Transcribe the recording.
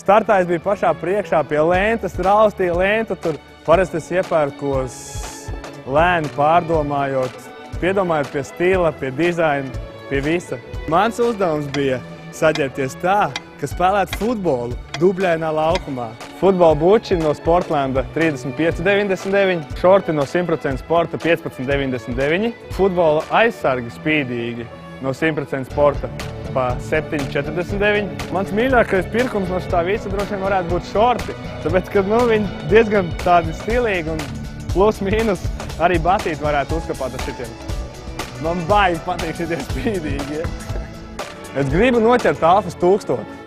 Startā es biju pašā priekšā pie lentas, raustīju lentu, tur parasti es iepērkos lēni pārdomājot, piedomājot pie stila, pie dizaina, pie visa. Mans uzdevums bija saģērbties tā, ka spēlētu futbolu dubļainā laukumā. Futbola buči no Sportlanda 35,99, šorti no 100% sporta 15,99, futbola aizsargi spīdīgi no 100% sporta pa 7,49. Mans mīļākais pirkums no šitā visa droši vien varētu būt šorti, tāpēc, ka viņi diezgan tādi stilīgi un plus mīnus arī basīt varētu uzkapāt ar šitiem. Man baigi patīk šitie spīdīgi. Es gribu noķert Alfas 1000.